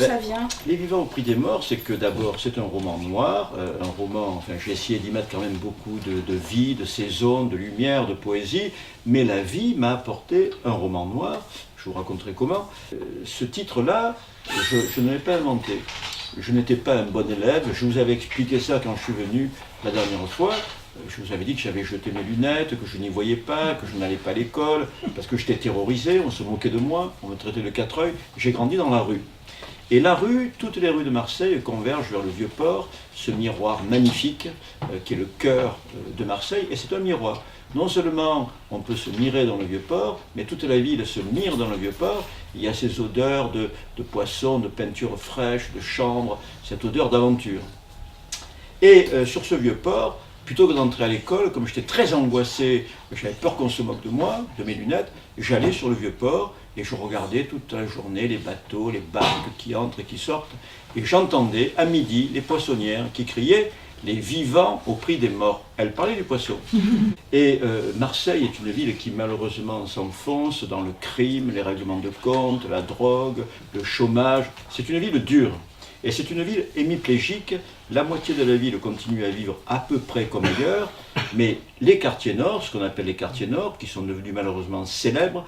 ça vient? Les Vivants au Prix des Morts, c'est que d'abord c'est un roman noir, un roman, enfin j'ai essayé d'y mettre quand même beaucoup de vie, de saison, de lumière, de poésie, mais la vie m'a apporté un roman noir, je vous raconterai comment. Ce titre-là, je ne l'ai pas inventé. Je n'étais pas un bon élève, je vous avais expliqué ça quand je suis venu la dernière fois. Je vous avais dit que j'avais jeté mes lunettes, que je n'y voyais pas, que je n'allais pas à l'école, parce que j'étais terrorisé, on se moquait de moi, on me traitait de quatre-œil. J'ai grandi dans la rue. Et la rue, toutes les rues de Marseille convergent vers le Vieux-Port, ce miroir magnifique qui est le cœur de Marseille, et c'est un miroir. Non seulement on peut se mirer dans le Vieux-Port, mais toute la ville se mire dans le Vieux-Port. Il y a ces odeurs de poissons, de peinture fraîche, de chambre, cette odeur d'aventure. Et sur ce Vieux-Port, plutôt que d'entrer à l'école, comme j'étais très angoissé, j'avais peur qu'on se moque de moi, de mes lunettes, j'allais sur le Vieux-Port et je regardais toute la journée les bateaux, les barques qui entrent et qui sortent. Et j'entendais à midi les poissonnières qui criaient « Les vivants au prix des morts ». Elles parlaient du poisson. Et Marseille est une ville qui malheureusement s'enfonce dans le crime, les règlements de compte, la drogue, le chômage. C'est une ville dure. Et c'est une ville hémiplégique, la moitié de la ville continue à vivre à peu près comme ailleurs, mais les quartiers nord, ce qu'on appelle les quartiers nord, qui sont devenus malheureusement célèbres,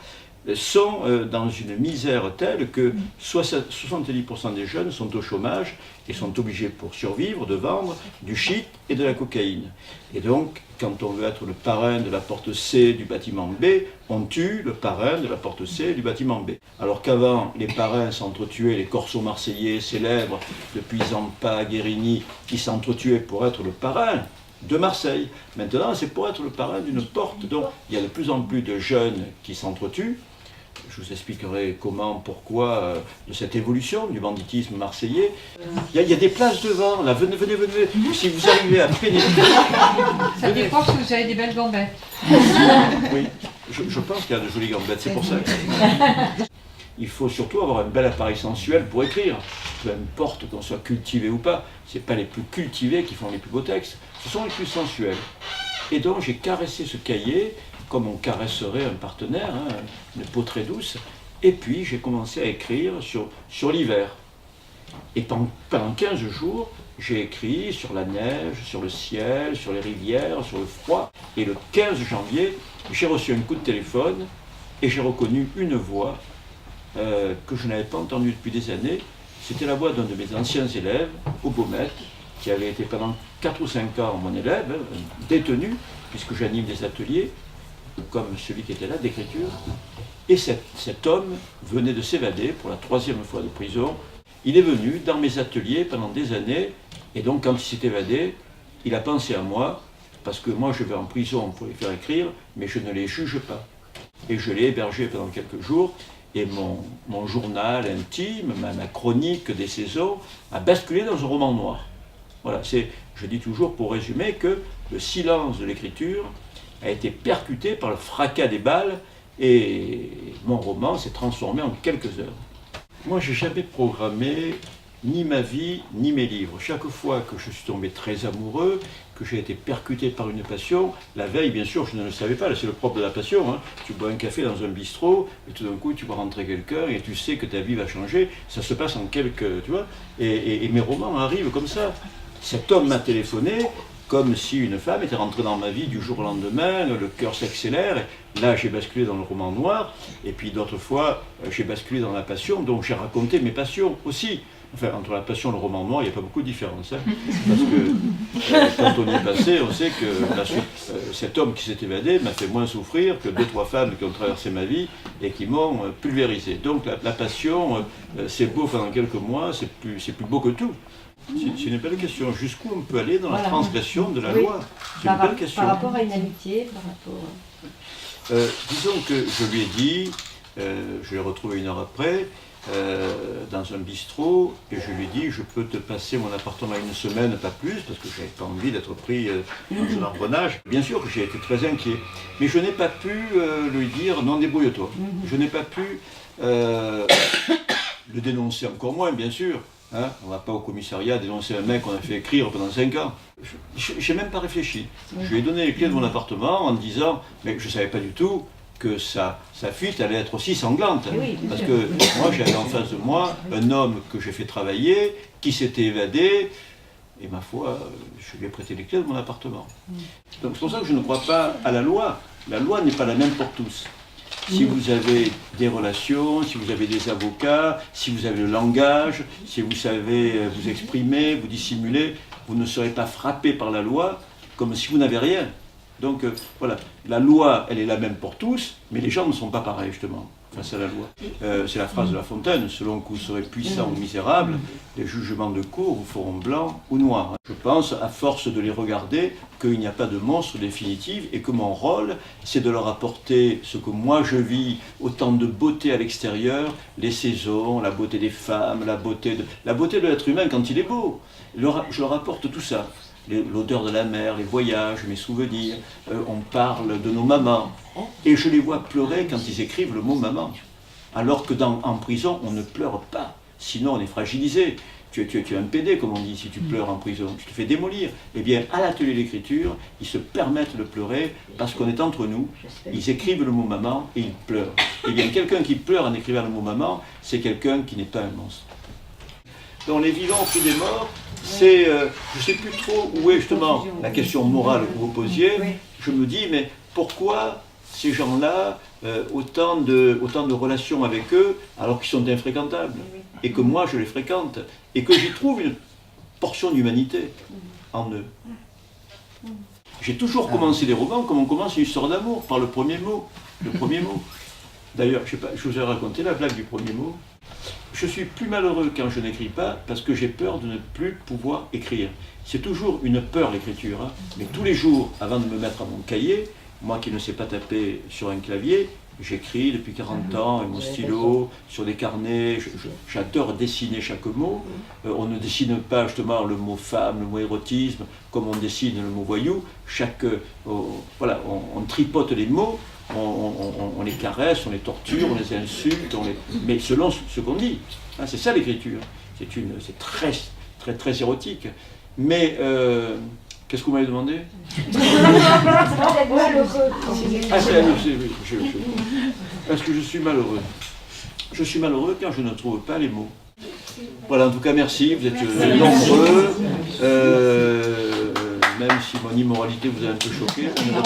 sont dans une misère telle que 70% des jeunes sont au chômage et sont obligés pour survivre de vendre du shit et de la cocaïne. Et donc, quand on veut être le parrain de la porte C du bâtiment B, on tue le parrain de la porte C du bâtiment B. Alors qu'avant, les parrains s'entretuaient, les corsos marseillais célèbres, depuis Zampa, Guérini, qui s'entretuaient pour être le parrain de Marseille. Maintenant, c'est pour être le parrain d'une porte. Donc, il y a de plus en plus de jeunes qui s'entretuent. Je vous expliquerai comment, pourquoi, de cette évolution du banditisme marseillais. Il y a des places devant, là, venez. Si vous arrivez à pénétrer... Ça dépend si vous avez des belles gambettes. Oui, je pense qu'il y a de jolies gambettes, c'est pour ça. Il faut surtout avoir un bel appareil sensuel pour écrire. Peu importe qu'on soit cultivé ou pas, ce n'est pas les plus cultivés qui font les plus beaux textes, ce sont les plus sensuels. Et donc j'ai caressé ce cahier comme on caresserait un partenaire, hein, une peau très douce, et puis j'ai commencé à écrire sur l'hiver. Et pendant 15 jours, j'ai écrit sur la neige, sur le ciel, sur les rivières, sur le froid. Et le 15 janvier, j'ai reçu un coup de téléphone et j'ai reconnu une voix que je n'avais pas entendue depuis des années. C'était la voix d'un de mes anciens élèves, Obomette, qui avait été pendant 4 ou 5 ans mon élève, détenu, puisque j'anime des ateliers, comme celui qui était là, d'écriture. Et cet homme venait de s'évader pour la 3e fois de prison. Il est venu dans mes ateliers pendant des années, et donc quand il s'est évadé, il a pensé à moi, parce que moi je vais en prison pour les faire écrire, mais je ne les juge pas. Et je l'ai hébergé pendant quelques jours, et mon journal intime, ma chronique des saisons, a basculé dans un roman noir. Voilà, je dis toujours pour résumer que le silence de l'écriture a été percuté par le fracas des balles, et mon roman s'est transformé en quelques heures. Moi, je n'ai jamais programmé ni ma vie, ni mes livres. Chaque fois que je suis tombé très amoureux, que j'ai été percuté par une passion, la veille, bien sûr, je ne le savais pas, c'est le propre de la passion. Hein. Tu bois un café dans un bistrot, et tout d'un coup, tu vois rentrer quelqu'un, et tu sais que ta vie va changer. Ça se passe en quelques... Tu vois, et mes romans arrivent comme ça. Cet homme m'a téléphoné, comme si une femme était rentrée dans ma vie du jour au lendemain, le cœur s'accélère, là j'ai basculé dans le roman noir, et puis d'autres fois j'ai basculé dans la passion, donc j'ai raconté mes passions aussi. Enfin, entre la passion et le roman noir, il n'y a pas beaucoup de différence, hein, parce que quand on y est passé, on sait que la suite, cet homme qui s'est évadé m'a fait moins souffrir que 2-3 femmes qui ont traversé ma vie et qui m'ont pulvérisé. Donc la passion, c'est beau pendant quelques mois, c'est plus beau que tout. C'est une belle question. Jusqu'où on peut aller dans la transgression de la loi? C'est une belle question. Par rapport à une amitié, par rapport... disons que je lui ai dit, je l'ai retrouvé 1 heure après, dans un bistrot, et je lui ai dit, je peux te passer mon appartement 1 semaine, pas plus, parce que j'avais pas envie d'être pris dans un engrenage. Bien sûr que j'ai été très inquiet, mais je n'ai pas pu lui dire, non, débrouille-toi. Je n'ai pas pu le dénoncer, encore moins, bien sûr. Hein, on ne va pas au commissariat dénoncer un mec qu'on a fait écrire pendant 5 ans. Je n'ai même pas réfléchi. Je lui ai donné les clés de mon appartement en me disant, mais je ne savais pas du tout que sa fuite allait être aussi sanglante. Oui, Parce sûr. que moi, j'avais en face de moi un homme que j'ai fait travailler, qui s'était évadé, et ma foi, je lui ai prêté les clés de mon appartement. Donc c'est pour ça que je ne crois pas à la loi. La loi n'est pas la même pour tous. Si vous avez des relations, si vous avez des avocats, si vous avez le langage, si vous savez vous exprimer, vous dissimuler, vous ne serez pas frappé par la loi comme si vous n'avez rien. Donc voilà, la loi, elle est la même pour tous, mais les gens ne sont pas pareils justement face à la loi. C'est la phrase de La Fontaine, selon que vous serez puissant ou misérable, les jugements de cour vous feront blanc ou noir. Je pense, à force de les regarder, qu'il n'y a pas de monstre définitif et que mon rôle, c'est de leur apporter ce que moi je vis, autant de beauté à l'extérieur, les saisons, la beauté des femmes, la beauté de l'être humain quand il est beau. Je leur apporte tout ça. L'odeur de la mer, les voyages, mes souvenirs, on parle de nos mamans. Et je les vois pleurer quand ils écrivent le mot maman. Alors que en prison, on ne pleure pas. Sinon, on est fragilisé. Tu es un PD, comme on dit, si tu pleures en prison. Tu te fais démolir. Eh bien, à l'atelier d'écriture, ils se permettent de pleurer parce qu'on est entre nous. Ils écrivent le mot maman et ils pleurent. Eh bien, quelqu'un qui pleure en écrivant le mot maman, c'est quelqu'un qui n'est pas un monstre. Dans les vivants au plus des morts, c'est, je ne sais plus trop où est justement la question morale que vous posiez. Je me dis, mais pourquoi ces gens-là, autant de relations avec eux, alors qu'ils sont infréquentables, et que moi je les fréquente, et que j'y trouve une portion d'humanité en eux. J'ai toujours commencé des romans comme on commence une histoire d'amour, par le premier mot. Le premier mot. D'ailleurs, je vous ai raconté la blague du premier mot. Je suis plus malheureux quand je n'écris pas parce que j'ai peur de ne plus pouvoir écrire. C'est toujours une peur l'écriture, hein. Mais tous les jours, avant de me mettre à mon cahier, moi qui ne sais pas taper sur un clavier, j'écris depuis 40 ans avec mon stylo, sur des carnets, j'adore dessiner chaque mot. On ne dessine pas justement le mot femme, le mot érotisme, comme on dessine le mot voyou. Voilà, on tripote les mots. On les caresse, on les torture, on les insulte, mais selon ce qu'on dit. Hein, c'est ça l'écriture. C'est très, très, très érotique. Mais qu'est-ce que vous m'avez demandé? Est-ce que je suis malheureux? Je suis malheureux quand je ne trouve pas les mots. Voilà, en tout cas, merci. Vous êtes nombreux. Même si mon immoralité vous a un peu choqué, on est